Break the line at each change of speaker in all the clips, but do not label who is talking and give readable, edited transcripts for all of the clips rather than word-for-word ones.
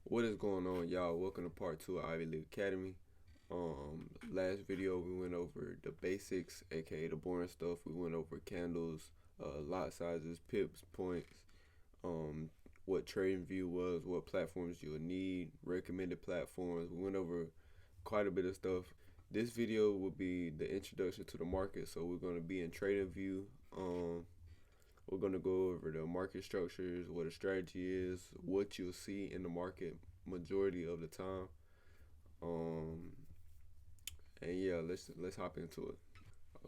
What is going on, y'all? Welcome to part two of Ivy League Academy. Last video we went over the basics, aka the boring stuff. We went over candles, lot sizes, pips, points, um, what TradingView was, what platforms you would need, recommended platforms. We went over quite a bit of stuff. This video will be the introduction to the market. So we're going to be in TradingView. We're going to go over the market structures, what a strategy is, what you'll see in the market majority of the time. Um, and yeah, let's hop into it.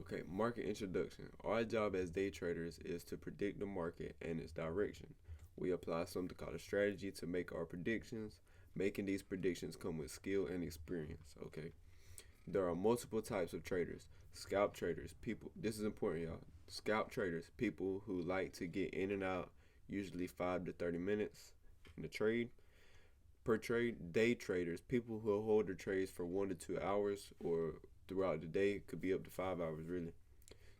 Okay, market introduction. Our job as day traders is to predict the market and its direction. We apply something called a strategy to make our predictions. Making these predictions come with skill and experience. Okay, there are multiple types of traders. Scalp traders, people. This is important, y'all. Scalp traders, people who like to get in and out, usually 5 to 30 minutes in the trade per trade. Day traders, people who hold their trades for 1 to 2 hours or throughout the day, could be up to 5 hours really.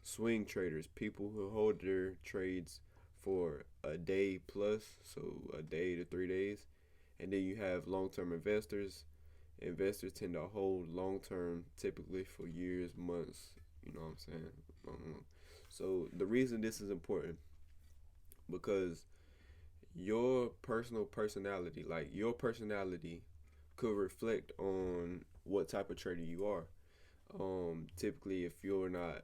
Swing traders, people who hold their trades for a day plus, so a day to 3 days. And then you have long-term investors. Investors tend to hold long-term, typically for years, months. You know what I'm saying? So the reason this is important, because your personal personality, like your personality, could reflect on what type of trader you are. Typically, if you're not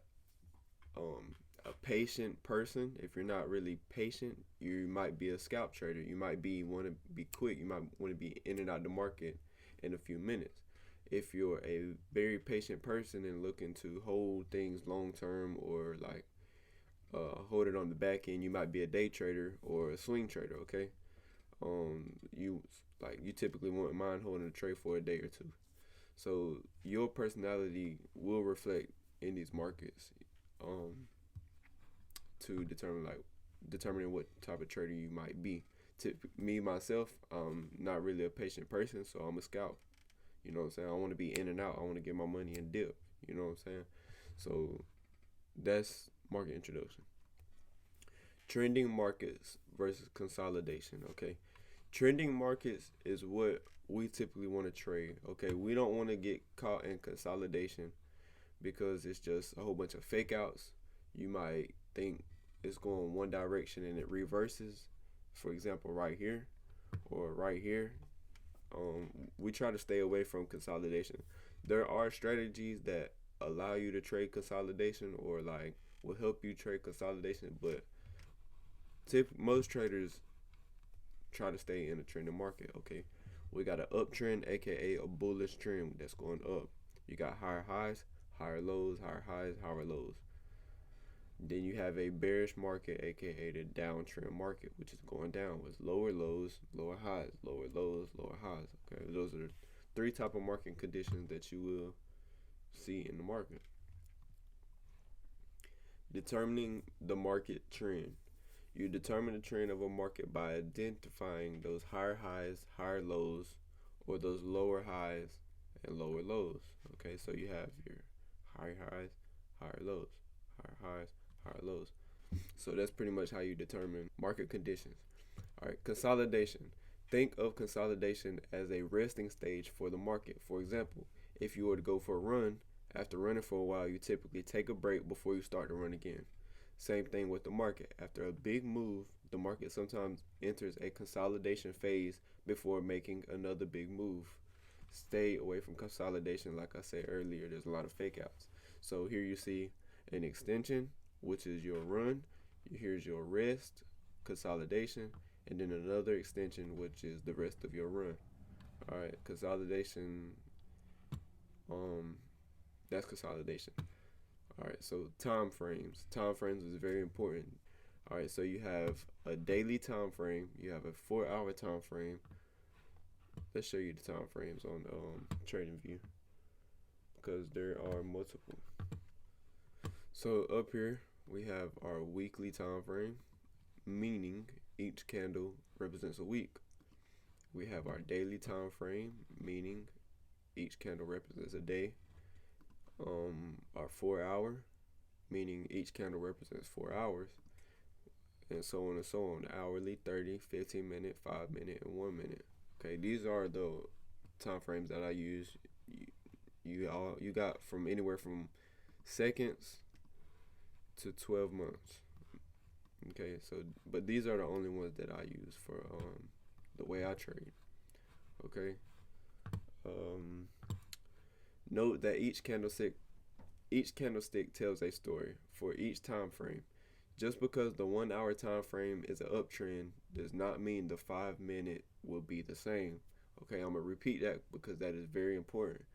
a patient person, if you're not really patient, you might be a scalp trader. You might be want to be quick. You might want to be in and out the market in a few minutes. If you're a very patient person and looking to hold things long term, or like hold it on the back end, you might be a day trader or a swing trader. Okay, you typically won't mind holding a trade for a day or two. So your personality will reflect in these markets, um, to determining what type of trader you might be. Me myself, I'm not really a patient person, so I'm a scalp. You know what I'm saying? I want to be in and out. I want to get my money and dip. You know what I'm saying? So that's market introduction. Trending markets versus consolidation. Okay, trending markets is what we typically want to trade. Okay, we don't want to get caught in consolidation because it's just a whole bunch of fake outs. You might think it's going one direction and it reverses. For example, right here or right here. We try to stay away from consolidation. There are strategies that allow you to trade consolidation, or like will help you trade consolidation, but most traders try to stay in a trending market. Okay, we got an uptrend, aka a bullish trend that's going up. You got higher highs, higher lows, higher highs, higher lows. Then you have a bearish market, aka the downtrend market, which is going down with lower lows, lower highs, lower lows, lower highs. Okay, those are the three type of market conditions that you will see in the market. Determining the market trend. You determine the trend of a market by identifying those higher highs, higher lows, or those lower highs and lower lows. Okay, so you have your higher highs, higher lows, higher highs, higher lows. So that's pretty much how you determine market conditions. All right, consolidation. Think of consolidation as a resting stage for the market. For example, if you were to go for a run, after running for a while, you typically take a break before you start to run again. Same thing with the market. After a big move, the market sometimes enters a consolidation phase before making another big move. Stay away from consolidation. Like I said earlier, there's a lot of fake outs. So here you see an extension, which is your run. Here's your rest, consolidation, and then another extension, which is the rest of your run. All right, consolidation. Um, that's consolidation. All right, so time frames. Time frames is very important. All right, so you have a daily time frame. You have a 4-hour time frame. Let's show you the time frames on TradingView, because there are multiple. So up here we have our weekly time frame, meaning each candle represents a week. We have our daily time frame, meaning each candle represents a day. Our 4-hour, meaning each candle represents 4 hours, and so on and so on. Hourly, 30, 15 minute, 5 minute, and 1 minute. Okay, these are the time frames that I use. You got from anywhere from seconds to 12 months. Okay, so but these are the only ones that I use for the way I trade. Okay. Um, Note that each candlestick tells a story for each time frame. Just because the 1 hour time frame is an uptrend does not mean the 5 minute will be the same. Okay, I'm gonna repeat that because that is very important.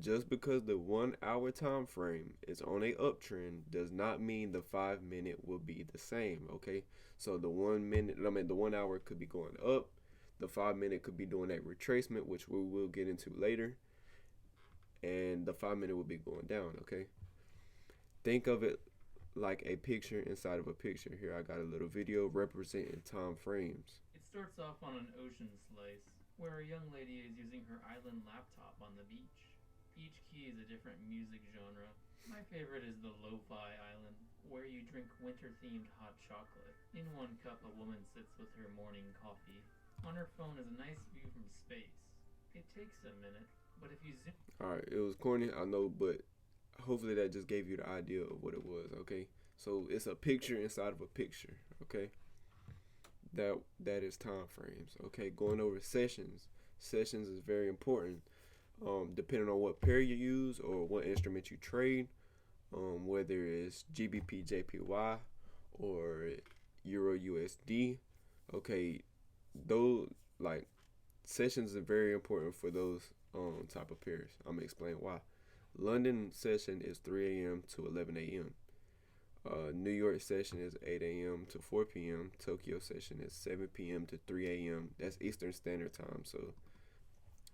Just because the 1 hour time frame is on a uptrend does not mean the 5 minute will be the same. Okay, so the 1 hour could be going up, the 5 minute could be doing a retracement, which we will get into later, and the 5 minute will be going down. Okay, think of it like a picture inside of a picture. Here I got a little video representing time frames.
It starts off on an ocean slice, where a young lady is using her island laptop on the beach. Each key is a different music genre. My favorite is the Lo-Fi Island, where you drink winter-themed hot chocolate. In one cup, a woman sits with her morning coffee. On her phone is a nice view from space. It takes a minute, but if you zoom...
All right, it was corny, I know, but hopefully that just gave you the idea of what it was. Okay, so it's a picture inside of a picture. Okay, that is time frames. Okay, going over sessions. Sessions is very important. Depending on what pair you use or what instrument you trade, whether it's GBP JPY or Euro USD. Okay, those like sessions are very important for those type of pairs. I'm gonna explain why. London session is 3 a.m. to 11 a.m. New York session is 8 a.m. to 4 p.m. Tokyo session is 7 p.m. to 3 a.m. That's Eastern Standard Time. So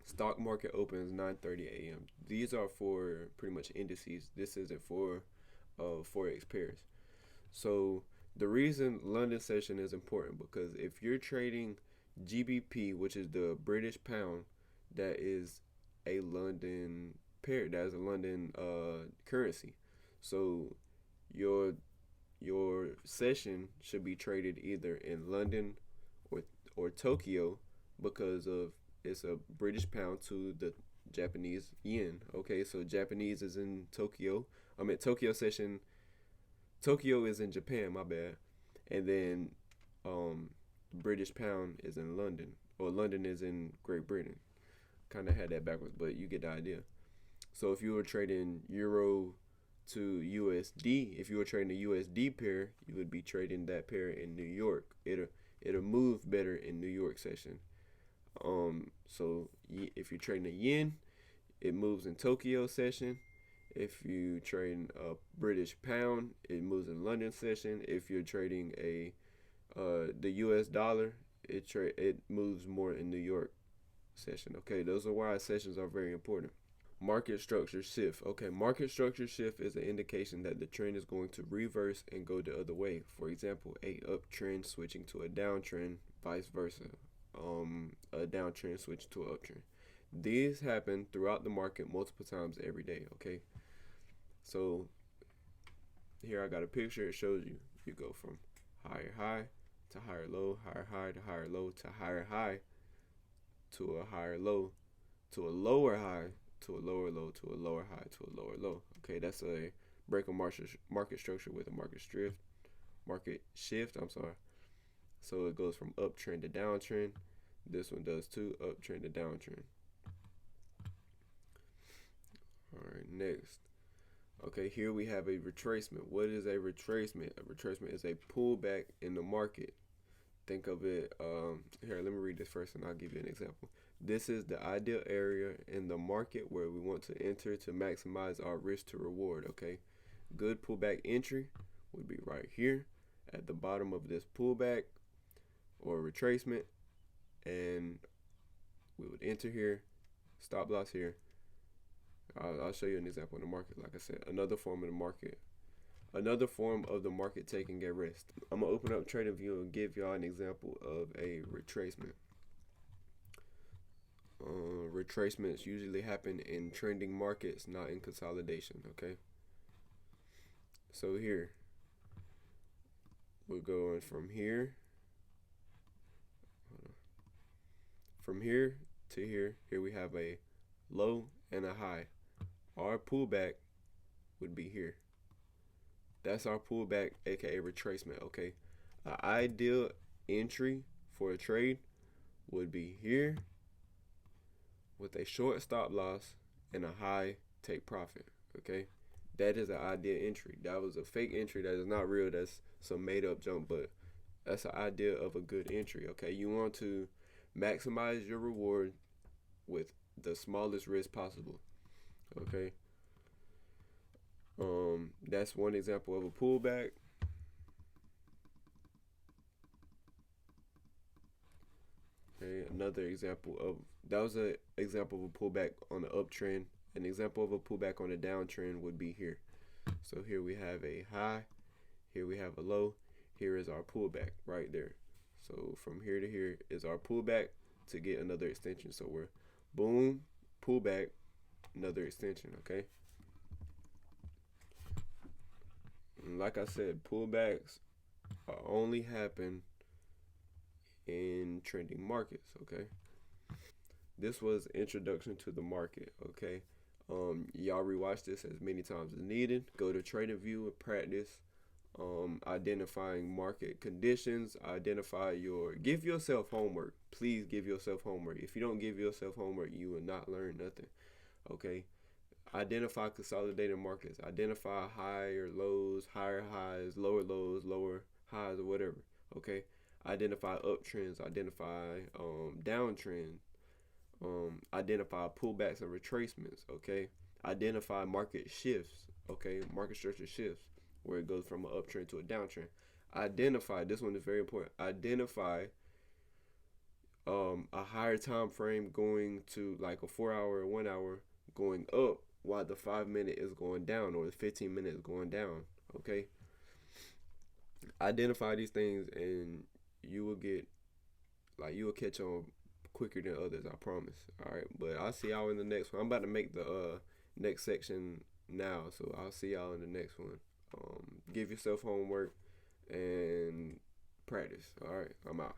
stock market opens 9:30 a.m. These are for pretty much indices. This isn't for forex pairs. So the reason London session is important because if you're trading GBP, which is the British pound, that is a London pair. That is a London currency. So your your session should be traded either in London or Tokyo because of it's a British pound to the Japanese yen. Okay, so Japanese is in Tokyo. I mean Tokyo session. Tokyo is in Japan. My bad. And then um, British pound is in London, or London is in Great Britain. Kind of had that backwards, but you get the idea. So if you were trading Euro to USD, if you were trading a USD pair, you would be trading that pair in New York. It'll move better in New York session. So if you're trading a yen, it moves in Tokyo session. If you trading a British pound, it moves in London session. If you're trading the US dollar, it moves more in New York session. Okay, those are why sessions are very important. Market structure shift. Okay, market structure shift is an indication that the trend is going to reverse and go the other way. For example, a uptrend switching to a downtrend, vice versa. A downtrend switch to an uptrend. These happen throughout the market multiple times every day. Okay, so here I got a picture. It shows you go from higher high to higher low, higher high to higher low to higher high to a higher low to a lower high to a lower low to a lower high to a lower low. Okay, that's a break of market structure with a market shift. I'm sorry. So it goes from uptrend to downtrend. This one does too, uptrend to downtrend. All right, next. Okay, here we have a retracement. What is a retracement? A retracement is a pullback in the market. Think of it. Here, let me read this first, and I'll give you an example. This is the ideal area in the market where we want to enter to maximize our risk to reward. Okay, good pullback entry would be right here at the bottom of this pullback or retracement, and we would enter here, stop loss here. I'll show you an example in the market. Like I said, another form of the market taking a risk. I'm gonna open up TradingView and give y'all an example of a retracement. Retracements usually happen in trending markets, not in consolidation. Okay, so here we're going from here to here. Here we have a low and a high. Our pullback would be here. That's our pullback, aka retracement. Okay, an ideal entry for a trade would be here with a short stop loss and a high take profit. Okay, that is an ideal entry. That was a fake entry. That is not real. That's some made up junk, but that's an idea of a good entry. Okay, you want to maximize your reward with the smallest risk possible. Okay, that's one example of a pullback. Okay, another example of that was an example of a pullback on the uptrend. An example of a pullback on a downtrend would be here. So here we have a high, here we have a low, here is our pullback right there. So from here to here is our pullback to get another extension. So we're boom, pullback, another extension, okay? And like I said, pullbacks only happen in trending markets, okay? This was introduction to the market, okay? Y'all rewatch this as many times as needed. Go to TradingView and practice identifying market conditions. Give yourself homework. Please give yourself homework. If you don't give yourself homework, you will not learn nothing, okay? Identify consolidated markets. Identify higher lows, higher highs, lower lows, lower highs, or whatever, okay? Identify uptrends. Identify downtrends. Identify pullbacks and retracements, okay? Identify market shifts, okay? Market structure shifts, where it goes from an uptrend to a downtrend. Identify, this one is very important, identify a higher time frame going to like a 4 hour or 1 hour going up while the 5 minute is going down or the 15 minute is going down, okay? Identify these things and you will catch on quicker than others, I promise. All right, but I'll see y'all in the next one. I'm about to make the next section now, so I'll see y'all in the next one. Give yourself homework and practice. All right, I'm out.